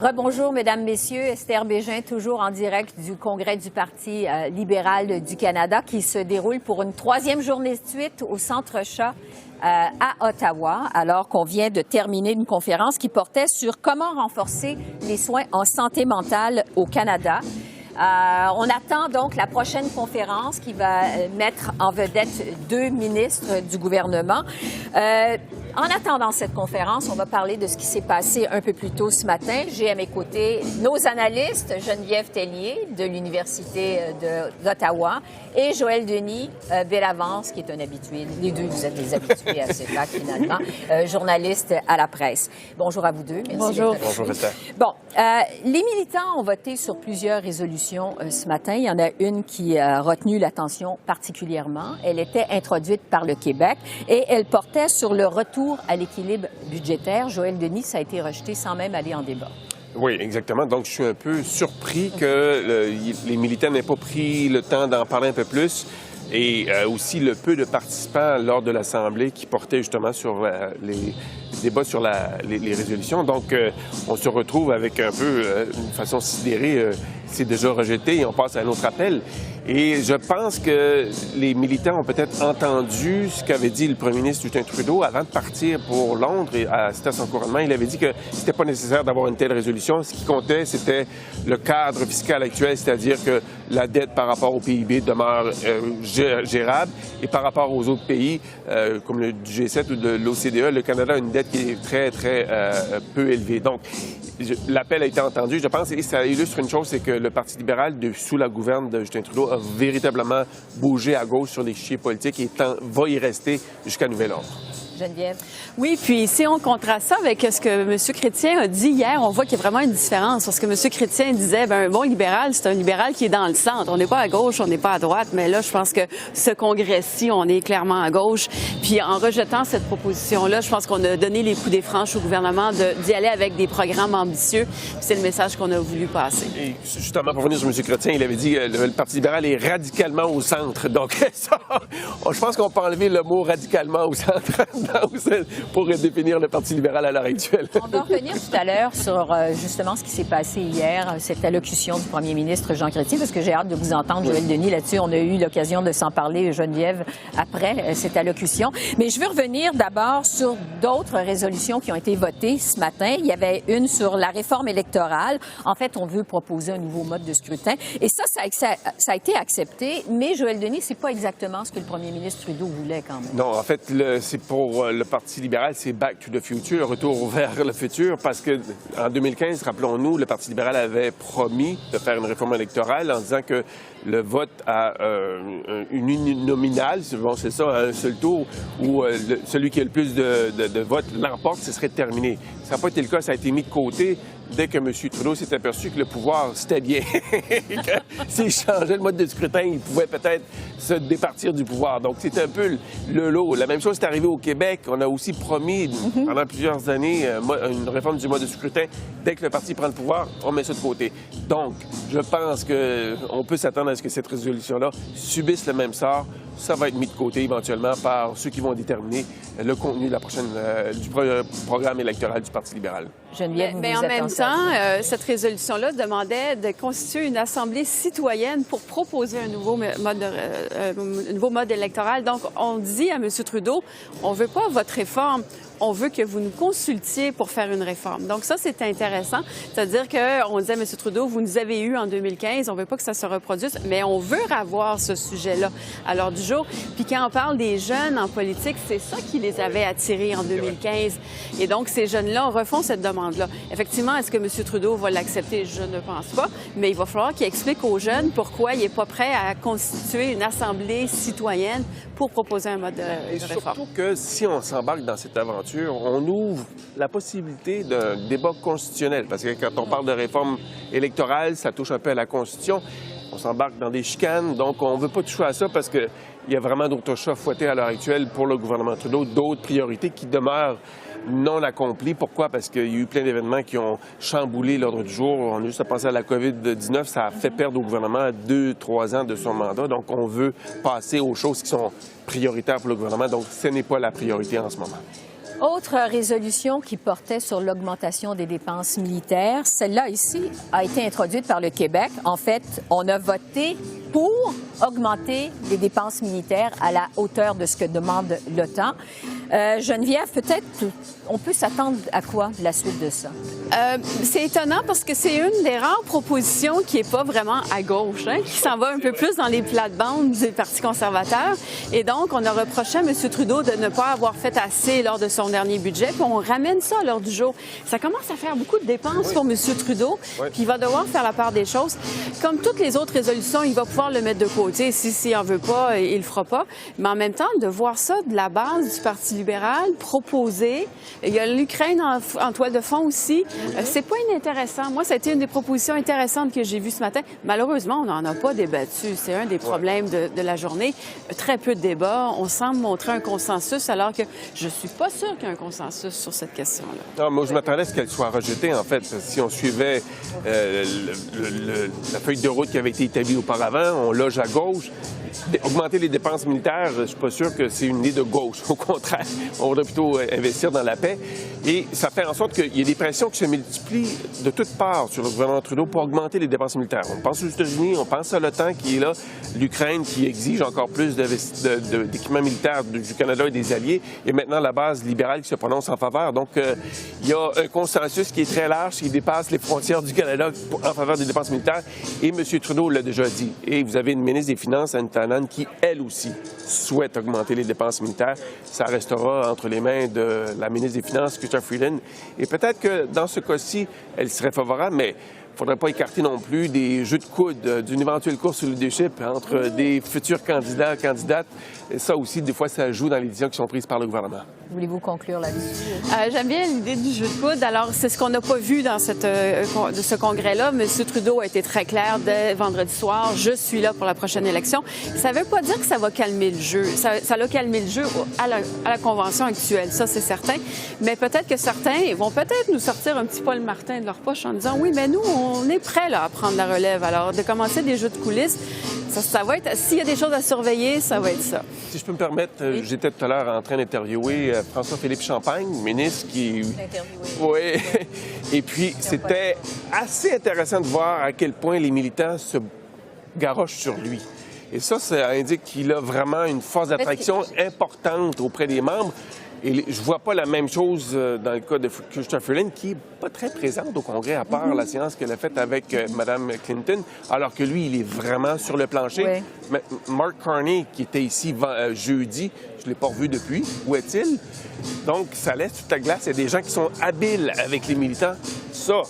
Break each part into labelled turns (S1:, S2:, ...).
S1: Rebonjour, Mesdames, Messieurs. Esther Bégin, toujours en direct du Congrès du Parti libéral du Canada qui se déroule pour une troisième journée de suite au Centre Shaw à Ottawa, alors qu'on vient de terminer une conférence qui portait sur comment renforcer les soins en santé mentale au Canada. On attend donc la prochaine conférence qui va mettre en vedette deux ministres du gouvernement. En attendant cette conférence, on va parler de ce qui s'est passé un peu plus tôt ce matin. J'ai à mes côtés nos analystes, Geneviève Tellier de l'Université d'Ottawa et Joël Denis Bellavance, qui est un habitué. Les deux, vous êtes des habitués à cette vague, finalement, journaliste à la presse. Bonjour à vous deux. Merci.
S2: Bonjour. Bonjour, Esther.
S1: Bon, les militants ont voté sur plusieurs résolutions ce matin. Il y en a une qui a retenu l'attention particulièrement. Elle était introduite par le Québec et elle portait sur le retour à l'équilibre budgétaire. Joël Denis, ça a été rejeté sans même aller en débat.
S2: Oui, exactement. Donc, je suis un peu surpris que les militants n'aient pas pris le temps d'en parler un peu plus. Et aussi le peu de participants lors de l'Assemblée qui portaient justement sur les débats sur les résolutions. Donc, on se retrouve avec un peu une façon sidérée. C'est déjà rejeté et on passe à un autre appel. Et je pense que les militants ont peut-être entendu ce qu'avait dit le premier ministre Justin Trudeau avant de partir pour Londres et à son couronnement. Il avait dit que c'était pas nécessaire d'avoir une telle résolution. Ce qui comptait, c'était le cadre fiscal actuel, c'est-à-dire que la dette par rapport au PIB demeure gérable. Et par rapport aux autres pays, comme le G7 ou de l'OCDE, le Canada a une dette qui est très, très peu élevée. Donc, l'appel a été entendu, je pense, et ça illustre une chose, c'est que le Parti libéral, sous la gouverne de Justin Trudeau, a véritablement bougé à gauche sur l'échiquier politique et va y rester jusqu'à nouvel ordre.
S1: Geneviève.
S3: Oui, puis si on contraste ça avec ce que M. Chrétien a dit hier, on voit qu'il y a vraiment une différence. Parce que M. Chrétien disait, un bon libéral, c'est un libéral qui est dans le centre. On n'est pas à gauche, on n'est pas à droite. Mais là, je pense que ce congrès-ci, on est clairement à gauche. Puis en rejetant cette proposition-là, je pense qu'on a donné les coups des franches au gouvernement d'y aller avec des programmes ambitieux. C'est le message qu'on a voulu passer.
S2: Et justement, pour revenir sur M. Chrétien, il avait dit que le Parti libéral est radicalement au centre. Donc, ça, je pense qu'on peut enlever le mot radicalement au centre pour définir le Parti libéral à l'heure actuelle.
S1: On va revenir tout à l'heure sur justement ce qui s'est passé hier, cette allocution du premier ministre Jean Chrétien, parce que j'ai hâte de vous entendre, Joël Denis, là-dessus. On a eu l'occasion de s'en parler, Geneviève, après cette allocution. Mais je veux revenir d'abord sur d'autres résolutions qui ont été votées ce matin. Il y avait une sur la réforme électorale. En fait, on veut proposer un nouveau mode de scrutin. Et ça a été accepté. Mais, Joël Denis, c'est pas exactement ce que le premier ministre Trudeau voulait quand même.
S2: Non, en fait, c'est pour le Parti libéral, c'est Back to the Future, retour vers le futur, parce que en 2015, rappelons-nous, le Parti libéral avait promis de faire une réforme électorale en disant que le vote à une uninominale, bon, c'est ça, à un seul tour, où celui qui a le plus de votes l'emporte, ce serait terminé. Ça n'a pas été le cas, ça a été mis de côté dès que M. Trudeau s'est aperçu que le pouvoir, c'était bien. S'il changeait le mode de scrutin, il pouvait peut-être se départir du pouvoir. Donc, c'est un peu le lot. La même chose est arrivée au Québec. On a aussi promis pendant plusieurs années une réforme du mode de scrutin. Dès que le parti prend le pouvoir, on met ça de côté. Donc, je pense qu'on peut s'attendre à ce que cette résolution-là subisse le même sort. Ça va être mis de côté éventuellement par ceux qui vont déterminer le contenu de la prochaine, du programme électoral du Parti libéral.
S1: Geneviève,
S3: mais en même temps, cette résolution-là demandait de constituer une assemblée citoyenne pour proposer un nouveau mode électoral. Donc, on dit à M. Trudeau, on ne veut pas votre réforme. On veut que vous nous consultiez pour faire une réforme. Donc ça, c'est intéressant. C'est-à-dire qu'on disait à M. Trudeau, vous nous avez eu en 2015, on ne veut pas que ça se reproduise, mais on veut avoir ce sujet-là à l'ordre du jour. Puis quand on parle des jeunes en politique, c'est ça qui les avait attirés en 2015. Et donc, ces jeunes-là refont cette demande-là. Effectivement, est-ce que M. Trudeau va l'accepter? Je ne pense pas. Mais il va falloir qu'il explique aux jeunes pourquoi il n'est pas prêt à constituer une assemblée citoyenne pour proposer un mode de réforme.
S2: Surtout que si on s'embarque dans cette aventure, on ouvre la possibilité d'un débat constitutionnel. Parce que quand on parle de réforme électorale, ça touche un peu à la Constitution. On s'embarque dans des chicanes. Donc, on ne veut pas toucher à ça parce qu'il y a vraiment d'autres chats fouettés à l'heure actuelle pour le gouvernement Trudeau, d'autres priorités qui demeurent non accomplies. Pourquoi? Parce qu'il y a eu plein d'événements qui ont chamboulé l'ordre du jour. On a juste à penser à la COVID-19. Ça a fait perdre au gouvernement 2-3 ans de son mandat. Donc, on veut passer aux choses qui sont prioritaires pour le gouvernement. Donc, ce n'est pas la priorité en ce moment.
S1: Autre résolution qui portait sur l'augmentation des dépenses militaires, celle-là ici a été introduite par le Québec. En fait, on a voté pour augmenter les dépenses militaires à la hauteur de ce que demande l'OTAN. Geneviève, peut-être, on peut s'attendre à quoi de la suite de ça?
S3: C'est étonnant parce que c'est une des rares propositions qui n'est pas vraiment à gauche, hein, qui s'en va un peu plus dans les plates-bandes du Parti conservateur. Et donc, on a reproché à M. Trudeau de ne pas avoir fait assez lors de son dernier budget, puis on ramène ça à l'ordre du jour. Ça commence à faire beaucoup de dépenses pour M. Trudeau, puis il va devoir faire la part des choses. Comme toutes les autres résolutions, il va pouvoir le mettre de côté. S'il n'en veut pas, il le fera pas. Mais en même temps, de voir ça de la base du Parti libéral, proposé. Il y a l'Ukraine en toile de fond aussi. C'est pas inintéressant. Moi, ça a été une des propositions intéressantes que j'ai vues ce matin. Malheureusement, on n'en a pas débattu. C'est un des problèmes de la journée. Très peu de débats. On semble montrer un consensus, alors que je suis pas sûre qu'il y ait un consensus sur cette question-là.
S2: Non, moi, je m'attendais à ce qu'elle soit rejetée, en fait. Si on suivait la feuille de route qui avait été établie auparavant, on loge à gauche. Augmenter les dépenses militaires, je suis pas sûr que c'est une idée de gauche. Au contraire, on voudrait plutôt investir dans la paix. Et ça fait en sorte qu'il y a des pressions qui se multiplient de toutes parts sur le gouvernement Trudeau pour augmenter les dépenses militaires. On pense aux États-Unis, on pense à l'OTAN qui est là, l'Ukraine qui exige encore plus d'équipements militaires du Canada et des alliés, et maintenant la base libérale qui se prononce en faveur. Donc, il y a un consensus qui est très large, qui dépasse les frontières du Canada en faveur des dépenses militaires, et M. Trudeau l'a déjà dit. Et vous avez une ministre des Finances, Anne Tanan, qui, elle aussi, souhaite augmenter les dépenses militaires. Ça restera entre les mains de la ministre des Finances, Chrystia Freeland. Et peut-être que dans ce cas-ci, elle serait favorable, mais il ne faudrait pas écarter non plus des jeux de coude, d'une éventuelle course au leadership entre des futurs candidats, candidates. Et ça aussi, des fois, ça joue dans les décisions qui sont prises par le gouvernement.
S1: Voulez-vous conclure là-dessus?
S3: J'aime bien l'idée du jeu de coude. Alors, c'est ce qu'on n'a pas vu dans de ce congrès-là. M. Trudeau a été très clair dès vendredi soir. Je suis là pour la prochaine élection. Ça ne veut pas dire que ça va calmer le jeu. Ça l'a calmé le jeu à la convention actuelle. Ça, c'est certain. Mais peut-être que certains vont peut-être nous sortir un petit Paul Martin de leur poche en disant, oui, mais nous, on est prêts là, à prendre la relève. Alors, de commencer des jeux de coulisses, ça va être... S'il y a des choses à surveiller, ça va être ça.
S2: Si je peux me permettre, j'étais tout à l'heure en train d'interviewer François-Philippe Champagne, ministre qui... Oui. Et puis, c'était assez intéressant de voir à quel point les militants se garochent sur lui. Et ça indique qu'il a vraiment une force d'attraction importante auprès des membres. Et je vois pas la même chose dans le cas de Chrystia Freeland, qui n'est pas très présente au Congrès, à part la séance qu'elle a faite avec Mme Clinton, alors que lui, il est vraiment sur le plancher. Oui. Mais Mark Carney, qui était ici jeudi, je ne l'ai pas revu depuis. Où est-il? Donc, ça laisse toute la glace. Il y a des gens qui sont habiles avec les militants. Ça,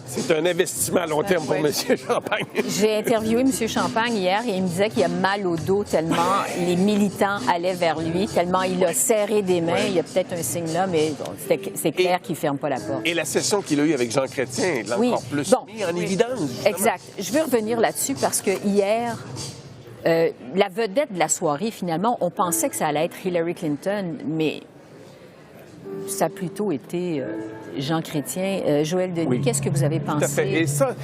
S2: c'est un investissement à long terme pour M. Champagne.
S1: J'ai interviewé M. Champagne hier et il me disait qu'il a mal au dos tellement les militants allaient vers lui, tellement il a serré des mains. Il y a peut-être un signe là, mais c'est clair qu'il ne ferme pas la porte.
S2: Et la session qu'il a eue avec Jean Chrétien l'a encore plus mis en évidence. Justement.
S1: Exact. Je veux revenir là-dessus parce que hier, la vedette de la soirée, finalement, on pensait que ça allait être Hillary Clinton, mais ça a plutôt été Jean Chrétien. Joël Denis, qu'est-ce que vous avez pensé?
S2: Tout à fait. Et ça,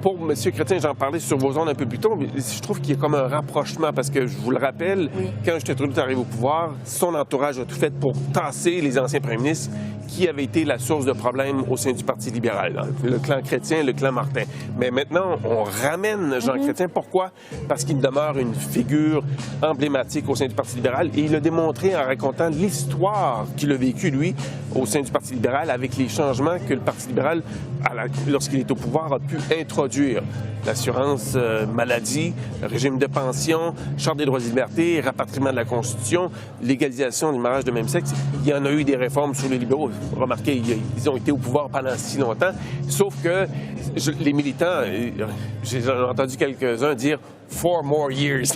S2: pour M. Chrétien, j'en parlais sur vos ondes un peu plus tôt, mais je trouve qu'il y a comme un rapprochement, parce que je vous le rappelle, quand Justin Trudeau est arrivé au pouvoir, son entourage a tout fait pour tasser les anciens premiers ministres qui avaient été la source de problèmes au sein du Parti libéral. Le clan Chrétien, le clan Martin. Mais maintenant, on ramène Jean Chrétien. Pourquoi? Parce qu'il demeure une figure emblématique au sein du Parti libéral, et il l'a démontré en racontant l'histoire qu'il a vécue, lui, au sein du Parti libéral, avec les changements que le Parti libéral, lorsqu'il est au pouvoir, a pu introduire. L'assurance maladie, le régime de pension, Charte des droits et libertés, rapatriement de la Constitution, légalisation du mariage de même sexe. Il y en a eu des réformes sur les libéraux. Remarquez, ils ont été au pouvoir pendant si longtemps. Sauf que les militants, j'ai entendu quelques-uns dire « 4 more years ».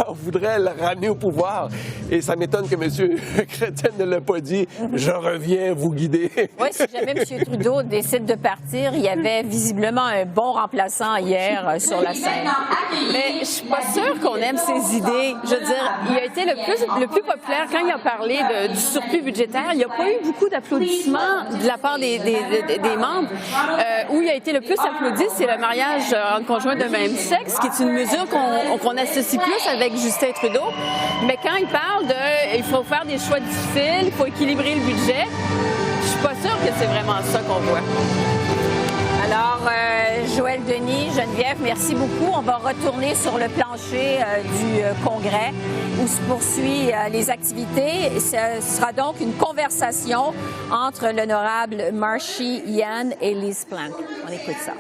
S2: On voudrait le ramener au pouvoir. Et ça m'étonne que M. Chrétien ne l'ait pas dit. Je reviens vous guider.
S1: Oui, si jamais M. Trudeau décide de partir, il y avait visiblement un bon remplaçant hier sur la scène.
S3: Mais je suis pas sûre qu'on aime ses idées. Je veux dire, il a été le plus populaire quand il a parlé du surplus budgétaire. Il n'y a pas eu beaucoup d'applaudissements de la part des membres. Où il a été le plus applaudi, c'est le mariage en conjoint de même sexe, qui est une mesure qu'on associe plus avec Justin Trudeau. Mais quand il parle il faut faire des choix difficiles, il faut équilibrer le budget, je suis pas sûre que c'est vraiment ça qu'on voit.
S1: Alors, Joël Denis, Geneviève, merci beaucoup. On va retourner sur le plancher du Congrès où se poursuivent les activités. Ce sera donc une conversation entre l'honorable Marcy Yan et Liz Plank. On écoute ça.